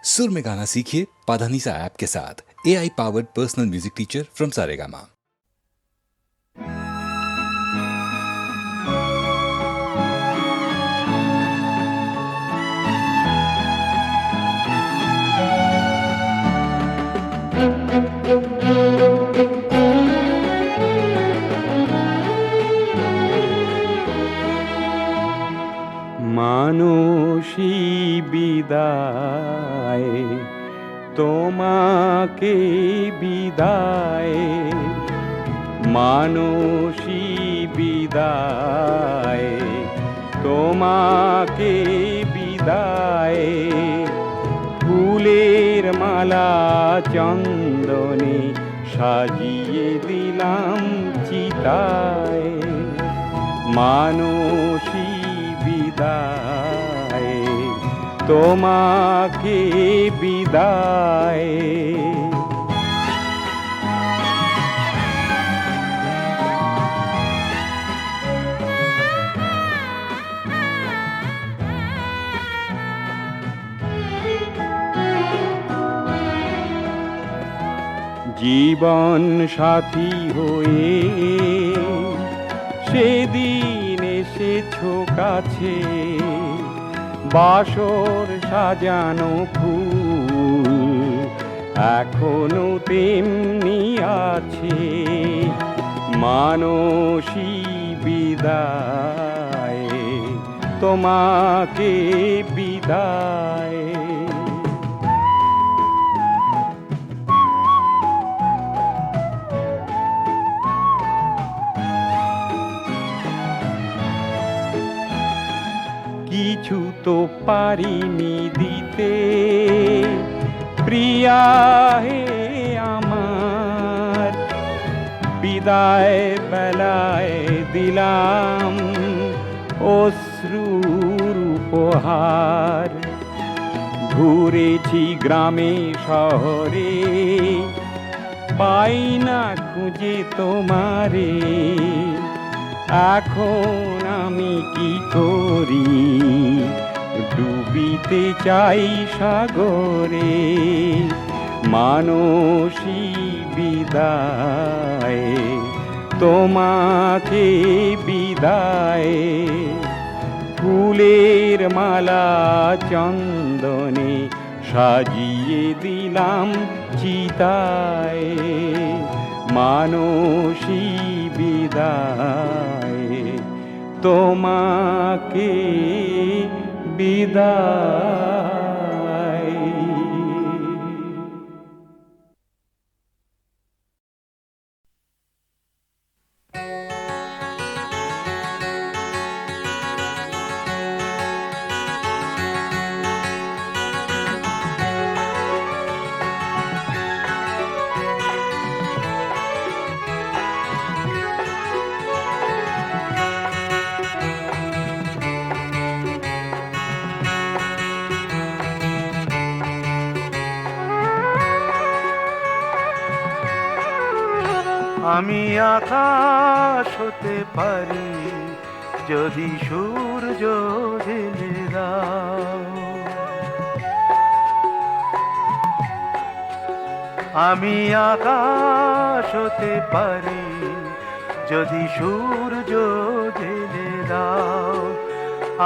सुर में गाना सीखिए पाधानीसा ऐप के साथ। AI powered personal music teacher from Saregama. Manasi বিদায়, তোমাকে বিদায়, মানসী বিদায়, তোমাকে বিদায়, ফুলের মালা চন্দনে সাজিয়ে দিলাম চিতায়, মানসী বিদায়, তোমাকে বিদায়। জীবন সাথী হয়ে সেদিন এসেছো কাছে, বাসর সাজানো ফুল এখনো তেমনি আছে, মানসী বিদায়, তোমাকে বিদায়। কিছু তো পারিনি দিতে প্রিয়া হে আমার, বিদায় বেলায় দিলাম অশ্রুর উপহার। ঘুরেছি গ্রামে শহরে, পাই না খুঁজে তোমারে, এখন আমি কি করি, ডুবিতে চাই সাগরে, মানসী বিদায়, তোমাকে বিদায়, ফুলের মালা চন্দনে সাজিয়ে দিলাম চিতায়, মানসী বিদায়, তোমাকে বিদায়। আমি আকাশ হতে পারি যদি সূর্য ঢেলে দাও, আমি আকাশ হতে পারি যদি সূর্য ঢেলে দাও,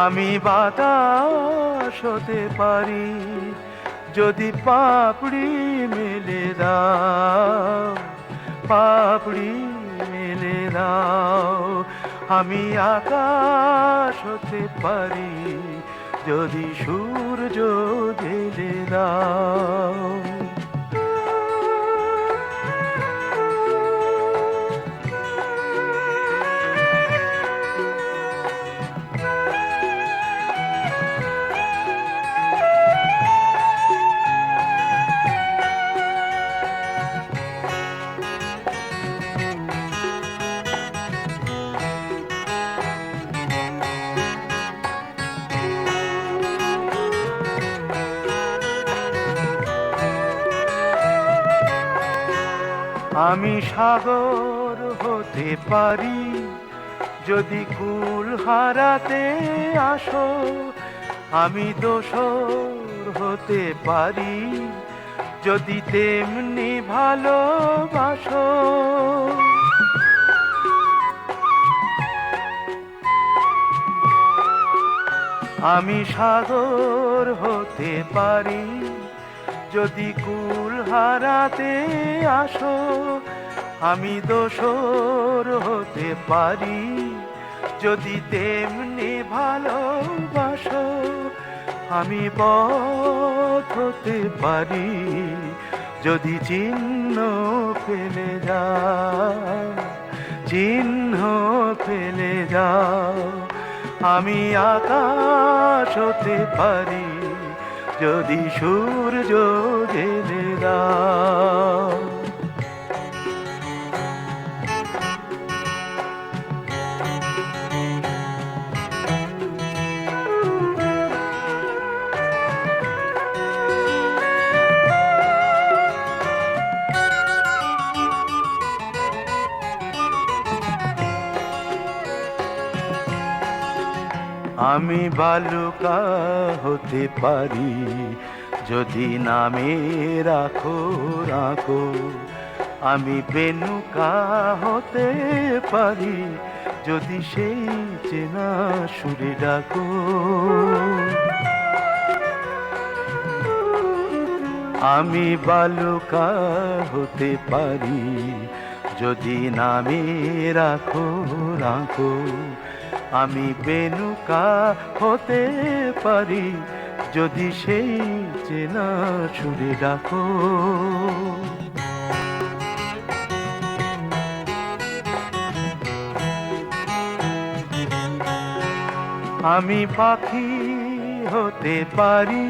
আমি বাতাস হতে পারি যদি পাপড়ি মেলে দাও, পাপড়ি মেলে দাও, আমি আকাশ হতে পারি যদি সূর্য ঢেলে দাও। আমি সাগর হতে পারি যদি কুল হারাতে আসো, আমি দোসর হতে পারি যদি তেমনি ভালোবাসো। আমি সাগর হতে পারি যদি কুল হারাতে আসো। আমি দোসর হতে পারি যদি তেমনি ভালোবাসো। আমি পথ হতে পারি যদি চিহ্ন ফেলে যাও, চিহ্ন ফেলে যাও। আমি আকাশ হতে পারি যদি সূর্য জেলে দাও। আমি বালুকা হতে পারি যদি নামে রাখো রাখো। আমি বেনুকা হতে পারি যদি সেই চেনা সুরে ডাকো। আমি বালুকা হতে পারি যদি নামে রাখো রাখো। আমি বেনুকা হতে পারি যদি সেই চেনা সুরে ডাকো। আমি পাখি হতে পারি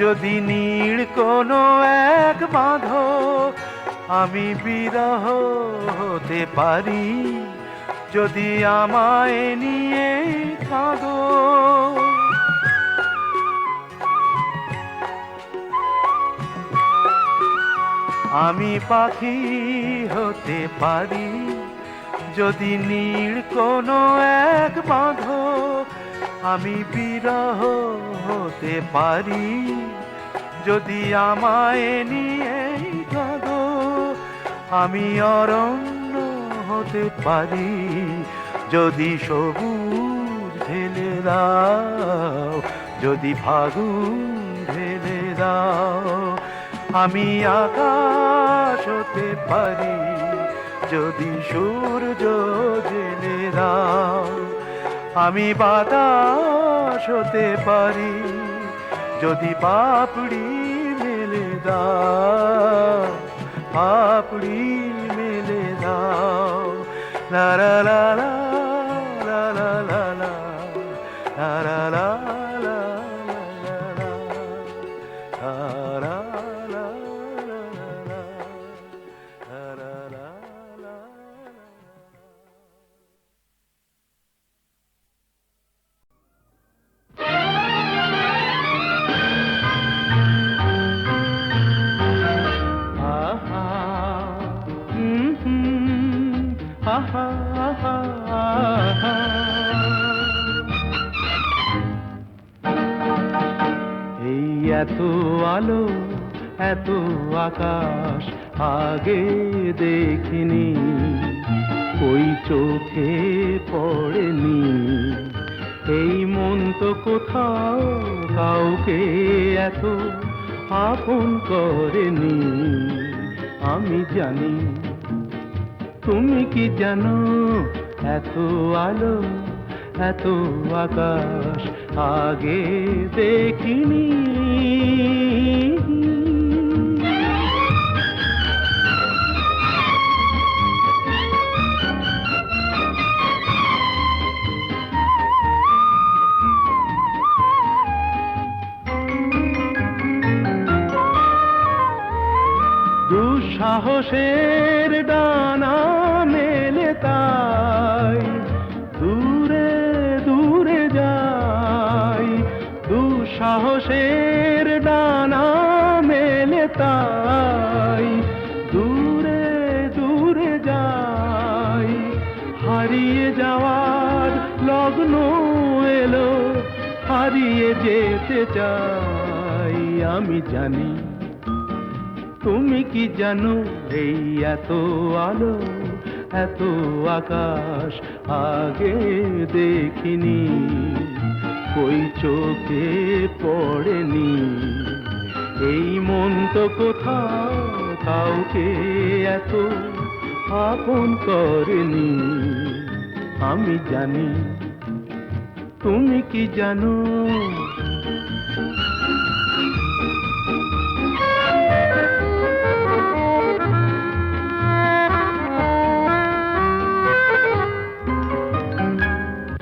যদি নীড় কোনো এক বাঁধো। আমি বিরহ হতে পারি যদি আমায় নিয়ে কাঁদো। আমি পাখি হতে পারি যদি নীড় কোনো এক বাঁধো। আমি বিরহ হতে পারি যদি আমায় নিয়ে কাঁদো। আমি অরণ্য হতে পারি যদি সবুজ ঢেলে দাও, যদি ফাগুন ঢেলে দাও। আমি আকাশ হতে পারি যদি সূর্য জেলে দাও। আমি বাতাস হতে পারি যদি পাপড়ি মেলে দাও, পাপড়ি মেলে দাও। লা লা লা লা লা লা লা লা লা লা লা এই এত আলো এত আকাশ আগে দেখিনি, ওই চোখে পড়েনি। এই মন তো কোথাও কাউকে এত আপন করেনি। আমি জানি তুমি কি জানো, এত আলো এত আকাশ আগে দেখিনি। দুঃসাহসের ডানা মেলে তাই দূরে দূরে যাই। দুঃসাহসের ডানা মেলে তাই দূরে দূরে যাই। হারিয়ে যাওয়ার লগ্ন এলো, হারিয়ে যেতে চাই। আমি জানি। তুমি কি জানো এই এত আলো এত আকাশ আগে দেখিনি, কই চোখে পড়েনি। এই মন তো কোথাও কাউকে এত আপন করেনি। আমি জানি, তুমি কি জানো?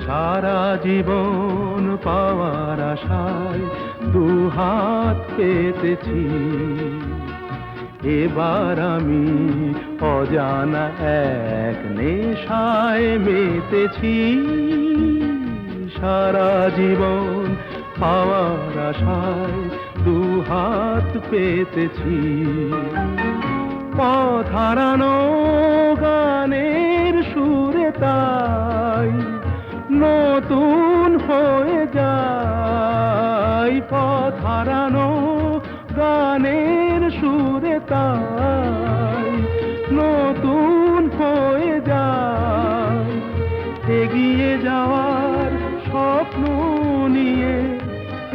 সারা জীবন পাওয়ার আশায় দুহাত পেতেছি, এবার আমি অজানা এক নেশায় মেতেছি। সারা জীবন পাওয়ার আশায় দুহাত পেতেছি, পথ হারানো গানের সুরে তাই নতুন হয়ে যায়। পথ হারানো গানের সুরে তাই নতুন হয়ে যায়। এগিয়ে যাওয়ার স্বপ্ন নিয়ে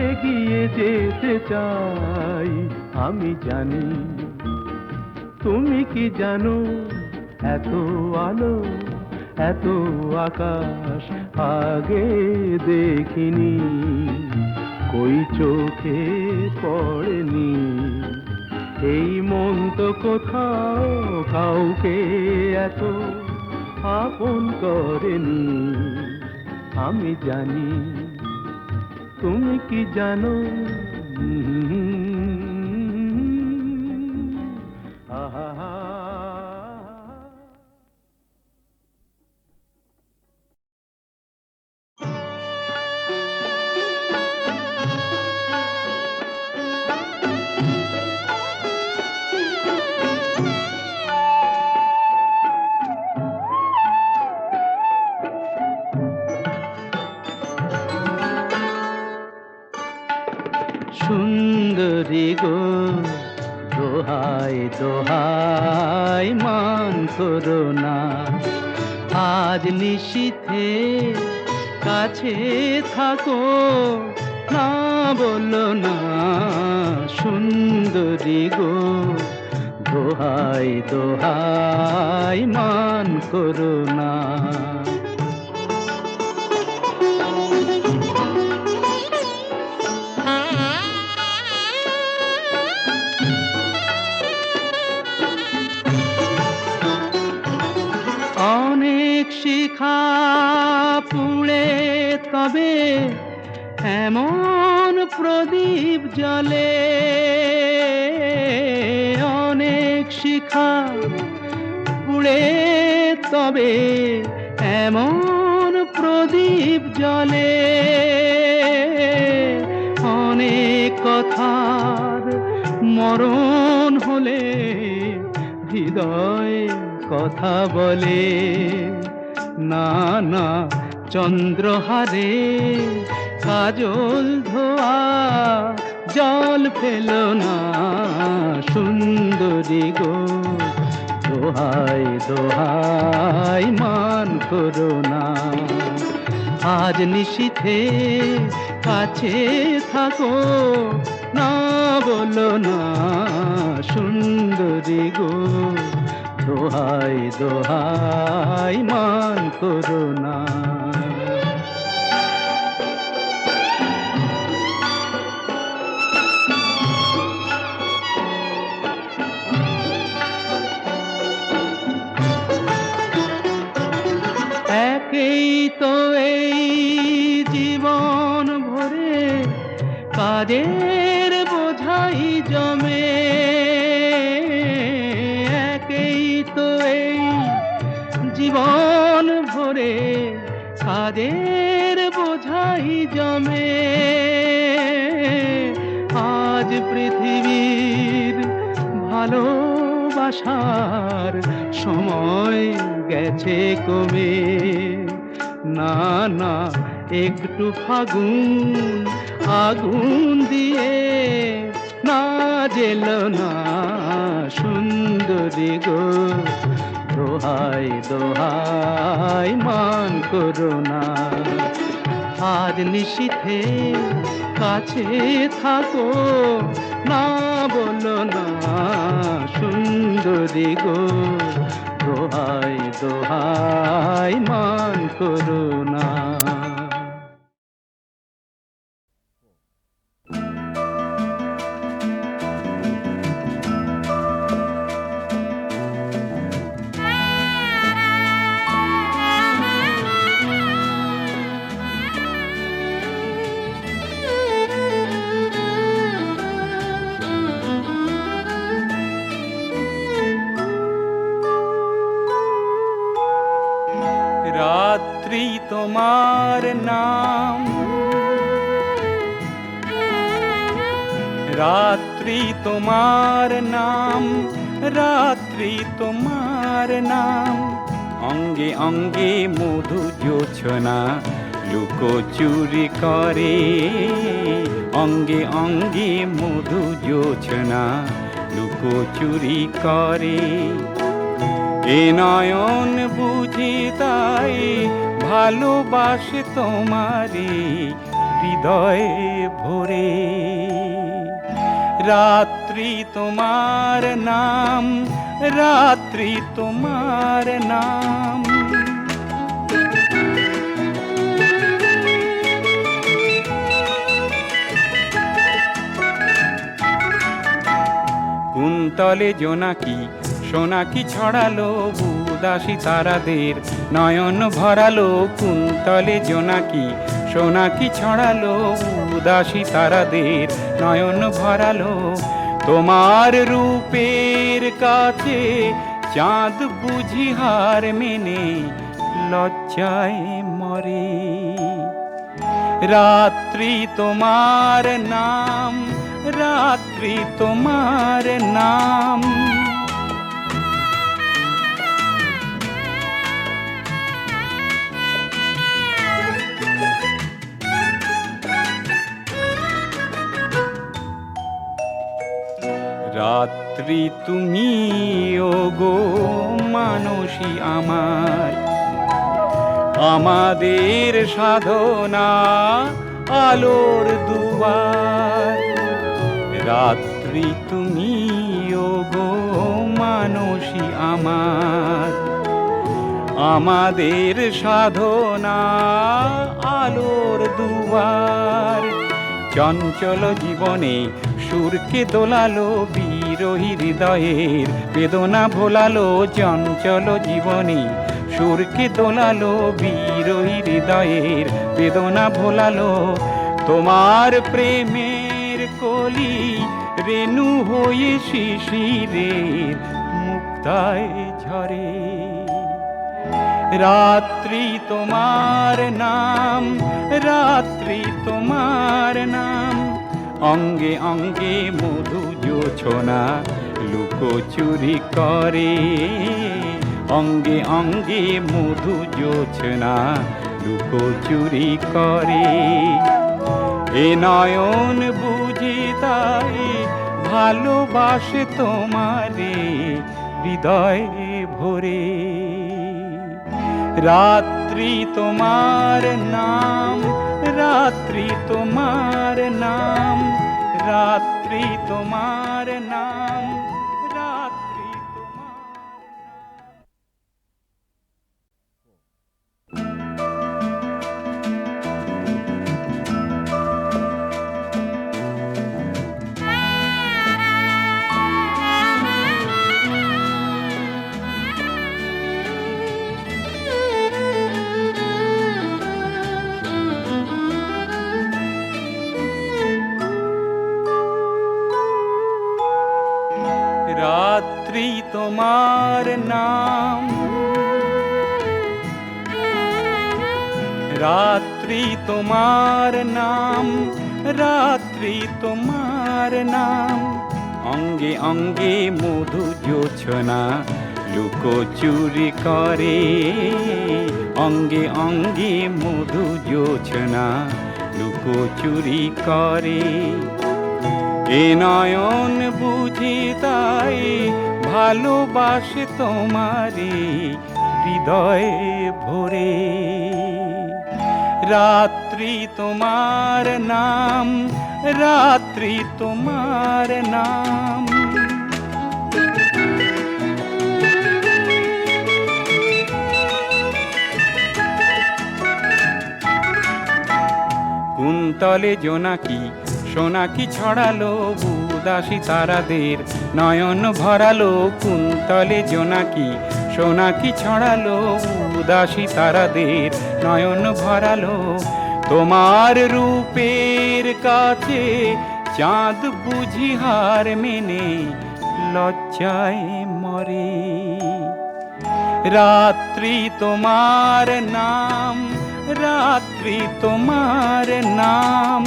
এগিয়ে যেতে চাই। আমি জানি, তুমি কি জানো? এত আলো এত আকাশ আগে দেখিনি, কই চোখে পড়েনি। এই মন তো কোথাও কাউকে এত আপন করেনি। আমি জানি, তুমি কি জানো? আহা। সুন্দরী গো দোহাই দোহাই মান করো না, আজ নিশীথে কাছে থাকো, না বলো না। সুন্দরী গো দোহাই দোহাই মান করো না। অনেক শিখা পুড়ে তবে এমন প্রদীপ জ্বলে, অনেক শিখা পুড়ে তবে এমন প্রদীপ জ্বলে। অনেক কথার মরণ হলে হৃদয় কথা বলে, না না চন্দ্রহারে কাজল ধোয়া জল ফেলো না। সুন্দরী গো দোহাই দোহাই মান করো না, আজ নিশীথে কাছে থাকো, না বলো না। সুন্দরী গো দোহাই দোহাই মান করো না। একেই তো এই জীবন ভরে কাজের বোঝাই জমে, একেই তো এই জীবন ভরে কাজের বোঝাই জমে। আজ পৃথিবীর ভালোবাসার সময় গেছে কমে, না না একটু ফাগুন আগুন দিয়ে না জেল না সুন্দরী গো, দোহাই দোহাই মান করো না। আজ নিশীথে কাছে থাকো, না বলো না সুন্দরী গো, দোহাই দোহাই মান করো না। রাত্রি তোমার নাম, রাত্রি তোমার নাম, রাত্রি তোমার নাম। অঙ্গে অঙ্গে মধু জোছনা লুকোচুরি করে, অঙ্গে অঙ্গে মধু জোছনা লুকোচুরি করে। এ নয়ন বুঝি তাই ভালোবাসে তোমারে হৃদয়ে ভরে। রাত্রি তোমার নাম, রাত্রি তোমার নাম। কুন্তলে জোনাকি সোনাকি ছড়ালো, উদাসী তারাদের নয়ন ভরালো। কুন্তলে জোনাকি সোনাকি ছড়ালো, উদাসী তারাদের নয়ন ভরালো। তোমার রূপের কাছে চাঁদ বুঝি হার মেনে লজ্জায় মরে। রাত্রি তোমার নাম, রাত্রি তোমার নাম। রাত্রি তুমি ওগো মানসী আমার, আমাদের সাধনা আলোর দুয়ার। রাত্রি তুমি ওগো মানসী আমার, আমাদের সাধনা আলোর দুয়ার। চঞ্চল জীবনে সুরকে দোলালো, বিরহী হৃদয়ের বেদনা ভোলালো। চঞ্চল জীবনে সুরকে দোলালো, বিরহী হৃদয়ের বেদনা ভোলালো। তোমার প্রেমের কলি রেণু হয়ে শিশিরের মুক্তায় ঝরে। রাত্রি তোমার নাম, রাত্রি তোমার নাম। অঙ্গে অঙ্গে মধু জোছনা লুকোচুরি করে, অঙ্গে অঙ্গে মধু জোছনা লুকোচুরি করে। এ নয়ন বুঝি তাই ভালোবাসে তোমারে হৃদয়ে ভরে। রাত্রি তোমার নাম, রাত্রি তোমার নাম, রাত্রি তোমার নাম, রাত্রি তোমার রাত্রি তোমার নাম, রাত্রি তোমার নাম, রাত্রি তোমার নাম। অঙ্গে অঙ্গে মধু জোছনা লুকোচুরি করে, অঙ্গে অঙ্গে মধু জোছনা লুকোচুরি করে। এ এ নয়ন বুঝি তাই ভালোবাসে তোমারে হৃদয়ে ভরে। রাত্রি তোমার নাম, রাত্রি তোমার নাম। কুন্তলে জোনাকি সোনাকি ছড়ালো, উদাসী তারাদের নয়ন ভরালো। কুন্তলে জোনাকি সোনাকি ছড়ালো, উদাসী তারাদের নয়ন ভরালো। তোমার রূপের কাছে চাঁদ বুঝি হার মেনে লজ্জায় মরে। রাত্রি তোমার নাম, রাত্রি তোমার নাম।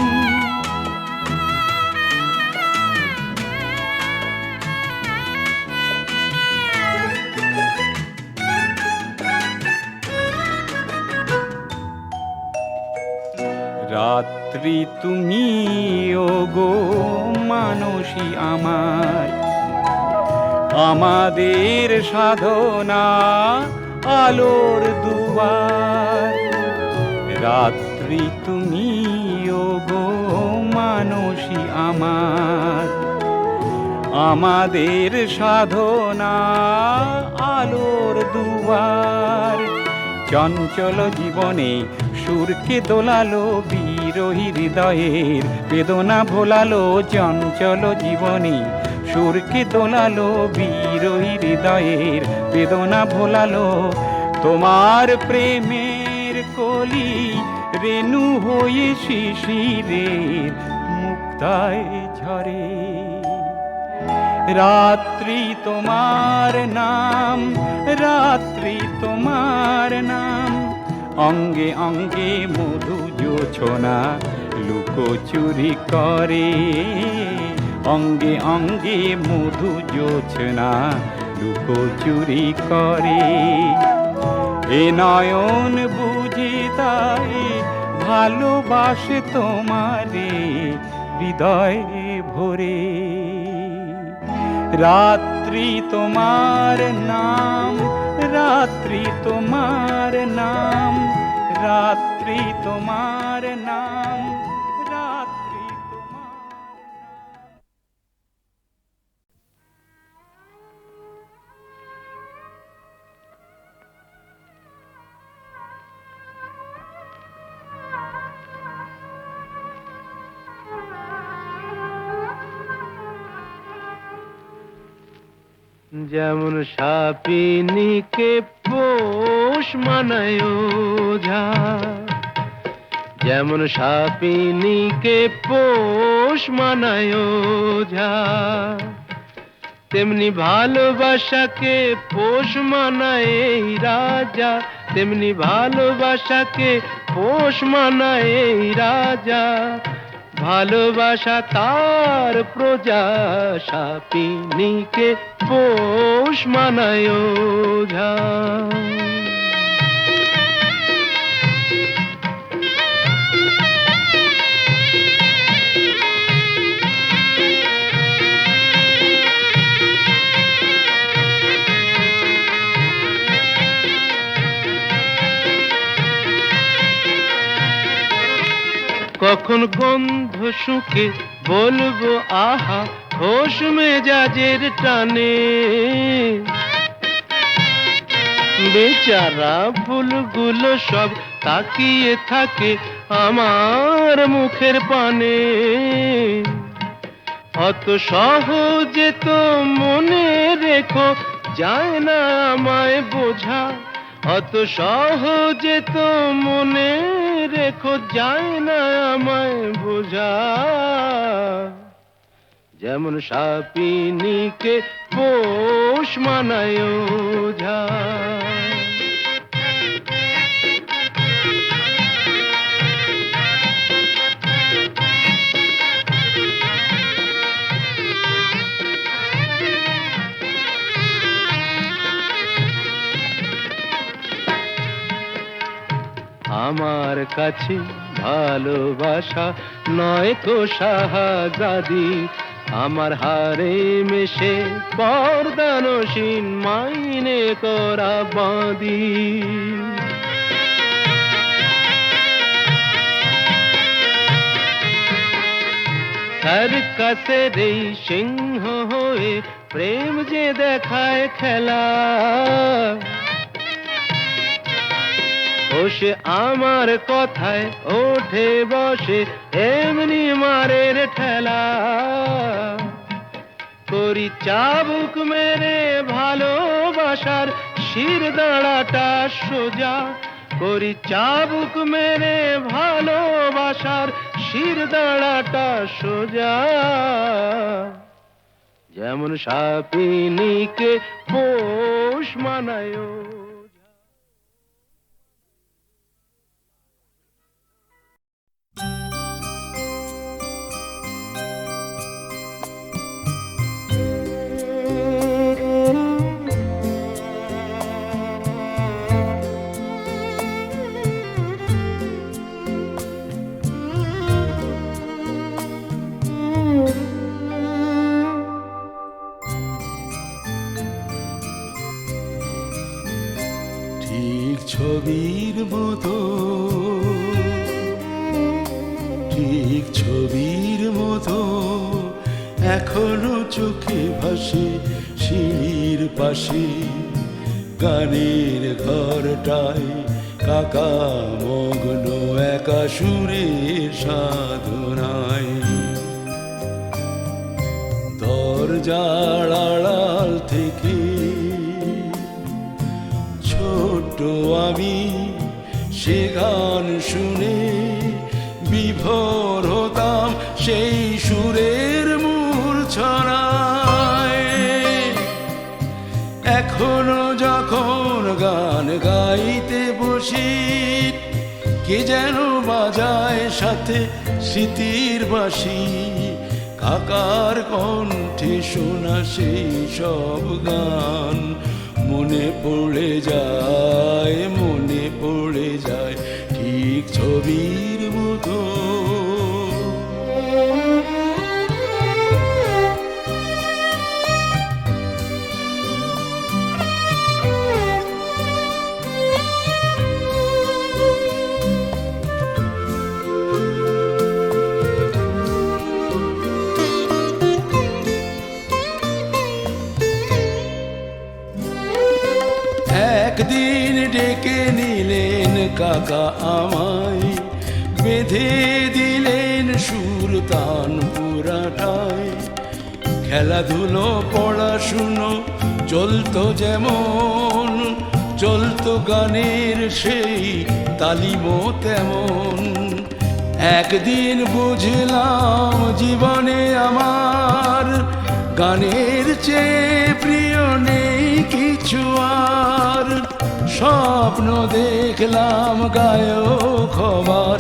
রাত্রি তুমি ওগো মানসী আমার, আমাদের সাধনা আলোর দুয়ার। রাত্রি তুমি ওগো মানসী আমার, আমাদের সাধনা আলোর দুয়ার। চঞ্চল জীবনে সুরকে দোলালো, বিরহী হৃদয়ের বেদনা ভোলালো। চঞ্চল জীবনে সুরকে দোলালো, বিরহী হৃদয়ের বেদনা ভোলালো। তোমার প্রেমের কলি রেণু হয়ে শিশিরের মুক্তায় ঝরে। রাত্রি তোমার নাম, রাত্রি তোমার নাম। অঙ্গে অঙ্গে মধু জোছনা লুকোচুরি করে। অঙ্গে অঙ্গে মধু জোছনা লুকোচুরি করে। এ নয়ন বুঝি তাই ভালোবাসে তোমারে হৃদয়ে ভরে। রাত্রি তোমার নাম, রাত্রি তোমার নাম, রাত্রি তোমার নাম, রাত্রি তোমার নাম। যেমন সাপিনীকে পোষ মানায় ওঝা, যেমন সাপিনীকে পোষ মানায় ওঝা, তেমনি ভালোবাসাকে পোষ মানায় এই রাজা। তেমনি ভালোবাসাকে পোষ মানায় এই রাজা। ভালোবাসা তার প্রজা, সাপিনীকে পোষ মানায় ওঝা। কখন গন্ধ শুকে বলবো আহা, হোশ মেজাজের টানে। বেচারা ফুলগুলো সব তাকিয়ে থাকে আমার মুখের পানে। অত সহজে তো মনে রেখো যায় না আমায় বোঝা। অত সহজে তো মনে রেখো যায় না আমায় বোঝা। যেমন সাপিনীকে পোষ মানায় ওঝা। আমার কাছে ভালোবাসা নয় তো শাহজাদি, আমার হারে মেশে পর্দানসীন মাইনে করা বাঁধি। সার্কাসের এই সিংহ হয়ে প্রেম যে দেখায় খেলা, ও সে আমার কথায় ওঠে বসে এমনি মারের ঠেলা। করি চাবুক মেরে ভালোবাসার শির দাঁড়াটা সোজা, করি চাবুক মেরে ভালোবাসার শির দাঁড়াটা সোজা। যেমন সাপিনীকে পোষ মানায়। ঠিক ছবির মতো, ঠিক ছবির মতো এখনো চোখে ভাসে সিঁড়ির পাশে গানের ঘরটায় কাকা মগ্ন একা সুরের সাধনায়। দরজার আড়াল থেকে ছোট্ট আমি সে গান শুনে বিভোর হতাম সেই সুরের মূর্ছনায়। এখনো যখন গান গাইতে বসি কে যেন বাজায় সাথে স্মৃতির বাঁশি। কাকার কণ্ঠে শোনা সেই সব গান মনে পড়ে যায়, মনে পড়ে যায় ঠিক ছবির মতো। একদিন ডেকে নিলেন কাকা আমায়, বেঁধে দিলেন সুর তান পুরাটায়। খেলাধুলো পড়াশুনো চলতো যেমন, চলতো গানের সেই তালিমও তেমন। একদিন বুঝলাম জীবনে আমার গানের চেয়ে প্রিয় নেই কিছু আর। স্বপ্ন দেখলাম গায়ক হবার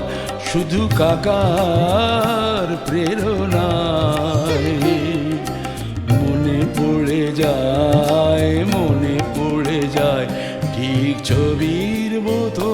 শুধু কাকার প্রেরণায়। মনে পড়ে যায়, মনে পড়ে যায় ঠিক ছবির মতো।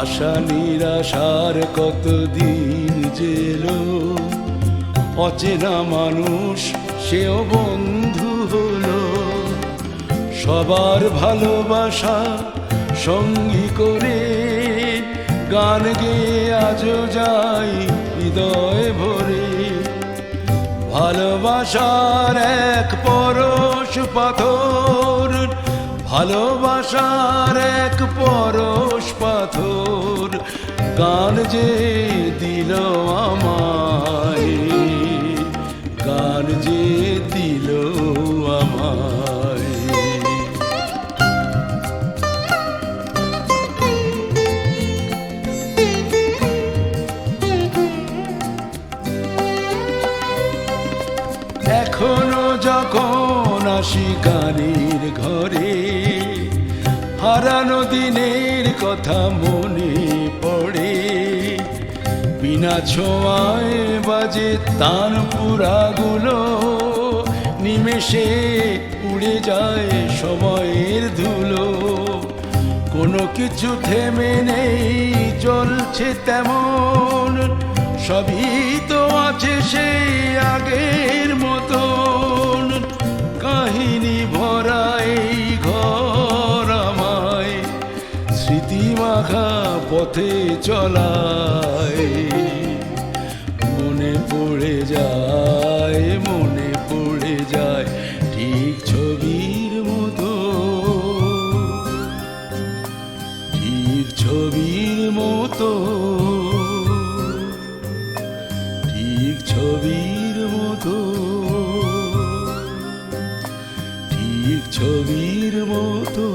আশা নিরাশার কতদিন যেলো, অচেনা মানুষ সেও বন্ধু হলো। সবার ভালোবাসা সঙ্গী করে গান গেয়ে আজও যাই হৃদয় ভরে। ভালোবাসার এক পরশ পাথর, ভালোবাসার এক পরশ পাথর গান যে দিল আমায়, গান যে দিল আমায়। এখনো যখন আসি গানের ঘরে হারানো দিনের কথা মনে পড়ে, বিনা ছোঁয়ায় বাজে তান পুরাগুলো, নিমেষে উড়ে যায় সময়ের ধুলো। কোনো কিছু থেমে নেই, চলছে তেমন, সবই তো আছে সেই আগের মতন। কাহিনী ভরা এই ঘর আমায় স্মৃতি মাখা পথে চলায়, মনে পড়ে যায়, মনে পড়ে যায় ঠিক ছবির মতো, ঠিক ছবির মতো, ঠিক ছবির মতো, ঠিক ছবির মতো।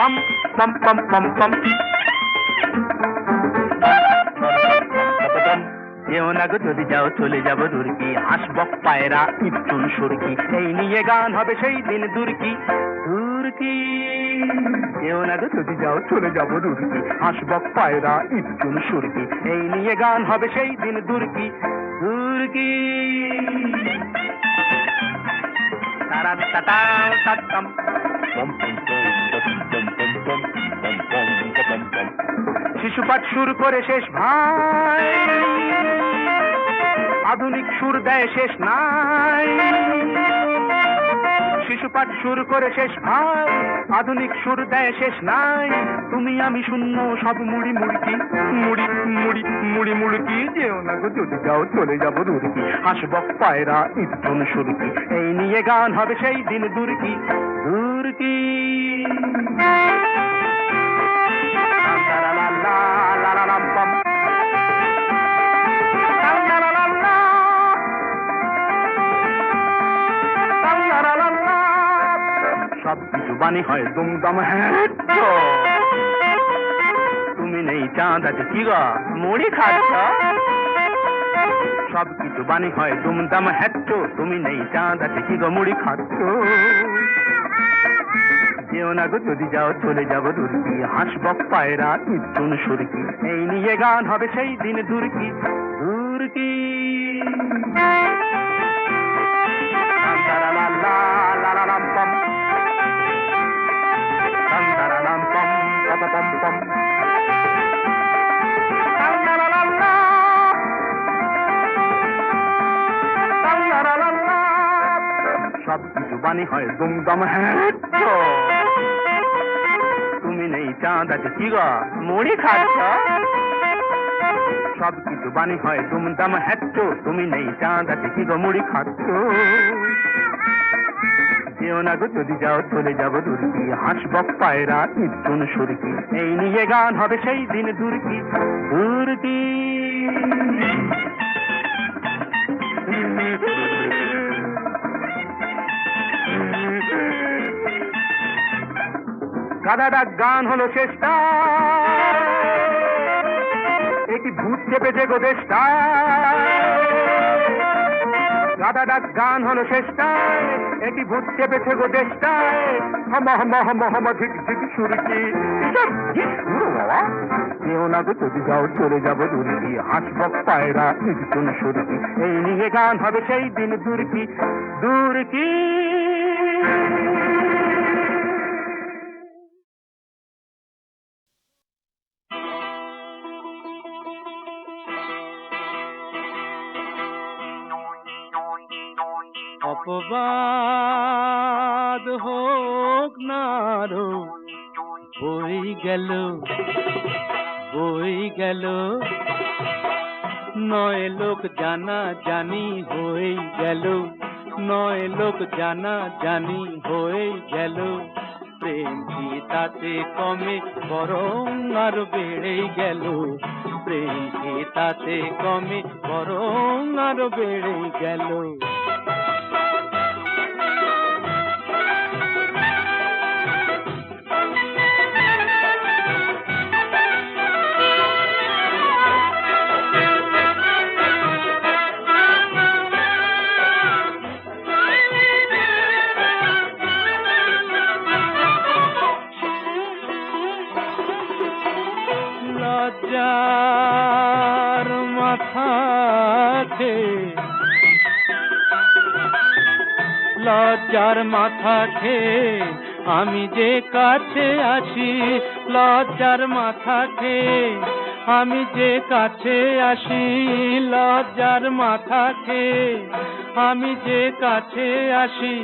পম পম পম পম পম। যেও না গো যদি যাও চলে যাবো দূরকি, হাসবক পায়রা ইটচুন সুরকি, এই নিয়ে গান হবে সেই দিন দূরকি দূরকি। যেও না গো যদি যাও চলে যাবো দূরকি, হাসবক পায়রা ইটচুন সুরকি, এই নিয়ে গান হবে সেই দিন দূরকি দূরকি। তারাম তাতাম তাতাম পম পম পম পম পম পম পম পম পম পম। শিশুপাঠ সুর করে শেষ ভাই, আধুনিক সুর দেয় শেষ নাই। শিশুপাঠ সুর করে শেষ ভাই, আধুনিক সুর দেয় শেষ নাই। তুমি আমি শূন্য সব মুড়ি মুড়কি, মুড়ি মুড়ি মুড়ি মুড়কি। যেও না গো যদি যাও চলে যাবো দূরকি, হাসবক পায়রা ইটচুন সুরকি, এই নিয়ে গান হবে সেই দিন দূরকি দূরকি। সব কিছু বাণী হয় দুমদাম, হ্যাঁ তুমি নেই চাঁদ আছে কি গো মুড়ি খাচ্ছ। সব কিছু বাণী হয় দুমদাম হ্যাচ্ছ, তুমি নেই চাঁদ আছে কি গো মুড়ি খাচ্ছ। যেও না গো যদি যাও চলে যাবো দূরকি, হাসবক পায়রা ইটচুন সুরকি, এই নিয়ে গান হবে সেই দিন দূরকি দূরকি। সব কিছু বাণী হয় দুমদাম, হ্যাঁ তুমি নেই চাঁদ আছে কি গো মুড়ি খাচ্ছ। সব কিছু বাণী হয় দুমদাম হ্যাচ্ছ, তুমি নেই চাঁদ আছে কি গো মুড়ি খাচ্ছ। যেও না গো যদি যাও চলে যাবো দূরকি, হাসবক পায়রা ইটচুন সুরকি, এই নিয়ে গান হবে সেই দিন দূরকি দূরকি। গাদা ডাক গান হলো চেষ্টা, একটি ভূত চেপেছে গো দেশটা। গাদা ডাক গান হলো চেষ্টায়, একটি ভূত চেপেছে গো দেশটায়। হম হম হম হম ঝিক ঝিক সুরকি, কি সুর বাবা। যেও না গো যদি যাও চলে যাবো দূরকি, হাসবক পায়রা ইটচুন সুরকি, এই নিয়ে গান হবে সেই দিন দূরকি দূরকি। অপবাদ হোক না আরো, বই গেল নয় লোক জানা জানি হয়ে গেল, নয় লোক জানা জানি হয়ে গেল। প্রেম কি তাতে কমে বরং আরো বেড়ে গেল, প্রেম কি তাতে কমে বরং আরো বেড়ে গেল। লজ্জার মাথা খেয়ে, লজ্জার মাথা খেয়ে আমি যে কাছে আসি, লজ্জার মাথা খেয়ে আমি যে কাছে আসি, লজ্জার মাথা খেয়ে আমি যে কাছে আসি,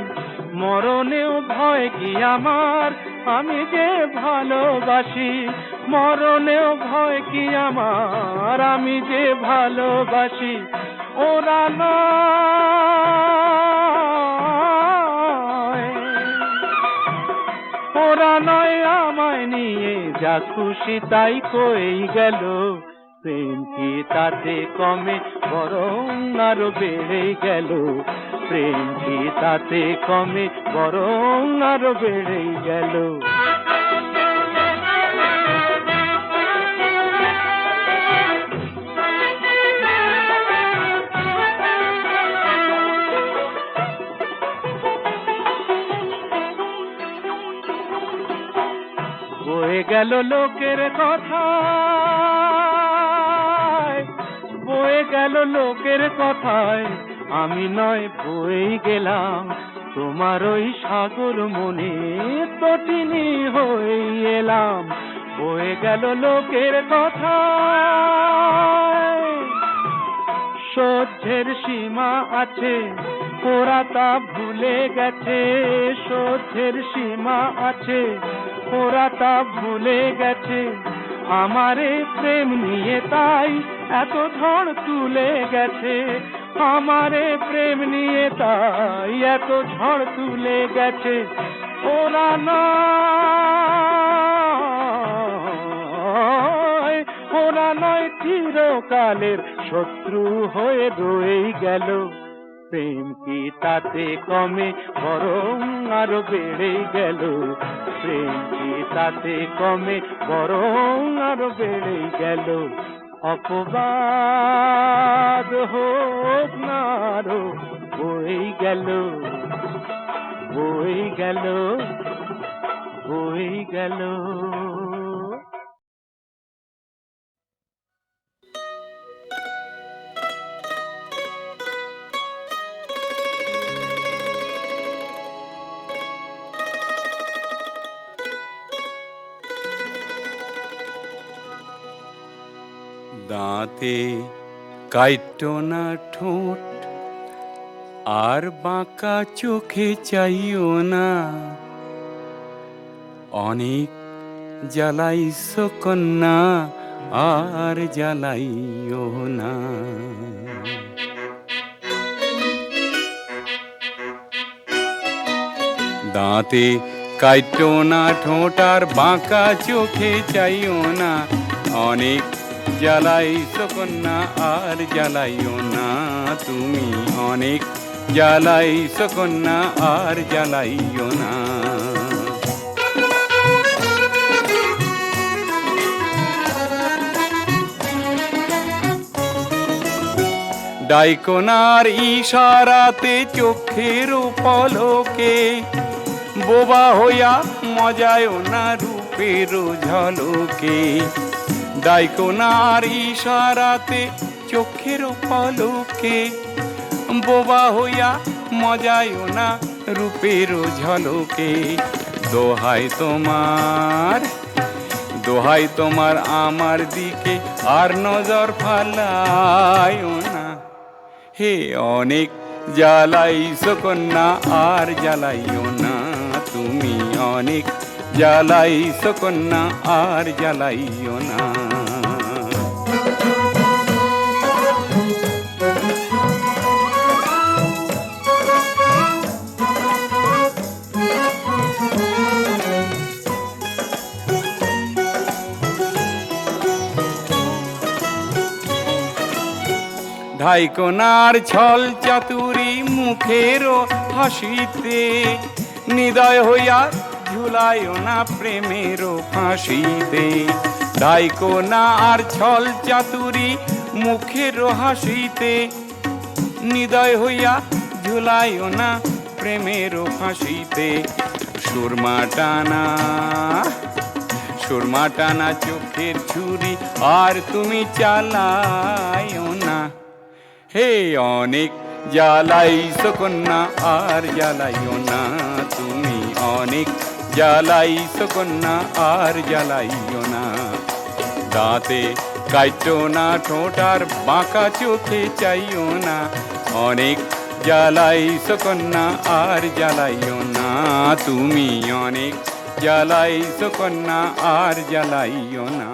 মরণেও ভয় কি আমার, আমি যে ভালোবাসি, মরণেও ভয় কি আমার, আমি যে ভালোবাসি। ওরা নয়, ওরা নয় আমায় নিয়ে যা খুশি তাই কই গেল, প্রেম কি তাতে কমে বরং আরো বেড়ে গেল, প্রেম কি তাতে কমে বরং আরো বেড়ে গেল। বয়ে গেল লোকের কথায়, বয়ে গেল লোকের কথায়, আমি নয় বয়ে গেলাম তোমার ওই সাগর মনে তটিনী হয়ে এলাম। বয়ে গেল লোকের কথায়, সহ্যের সীমা আছে ওরা তা ভুলে গেছে, সহ্যের সীমা আছে ওরা তা ভুলে গেছে, আমারে প্রেম নিয়ে তাই এত ঝড় তুলে গেছে, আমারে প্রেম নিয়ে তাই এত ঝড় তুলে গেছে। ওরা নয়, ওরা নয় চিরকালের শত্রু হয়ে রয়ে গেল, প্রেম কি তাতে কমে বরং আরো বেড়ে গেল, প্রেম কি তাতে কমে বরং আরো বেড়ে গেল। অপবাদ হোক না আরো বয়ে গেল, বয়ে গেল, বয়ে গেল। দাঁতে কাইটো না ঠোঁট আর বাঁকা চোখে চাইও না, অনেক জ্বালাইছ কন্যা আর জ্বালাইও না। দাঁতে কাইটো না ঠোঁট আর বাঁকা চোখে চাইও না, অনেক জ্বালাইছ কন্যা আর জ্বালাইও না, তুমি অনেক জ্বালাইছ কন্যা আর জ্বালাইও না। ডাইকোনার ইশারাতে চোখের পলকে বোবা হইয়া মজায়ও না রূপের ঝলকে, ডাইকোনার ইশারাতে চোখের পলকে বোবা হইয়া মজায়ও না রূপের ঝলকে। দোহাই তোমার, দোহাই তোমার আমার দিকে আর নজর ফালাইও না, হে অনেক জ্বালাইছ কন্যা আর জ্বালাইও না, তুমি অনেক জ্বালাইছ কন্যা আর জ্বালাইও না। ধাইকোনার ছল চাতুরি মুখেরও হাসিতে নিদয় হইয়া ঝুলাইও না প্রেমেরও ফাঁসিতে। ধাইকোনার ছল চাতুরি মুখেরও হাসিতে নিদয় হইয়া ঝুলাইও না প্রেমেরও ফাঁসিতে। সুরমা টানা, সুরমা টানা চোখের ছুরি আর তুমি চালাইও না। হে অনেক জ্বালাইছো কন্যা আর জ্বালাইও না, তুমি অনেক জ্বালাইছো কন্যা আর জ্বালাইও না। দাঁতে কাইটো না ঠোঁটার বাঁকা চোখে চাইও না, অনেক জ্বালাইছো কন্যা আর জ্বালাইও না, তুমি অনেক জ্বালাইছো কন্যা আর জ্বালাইও না।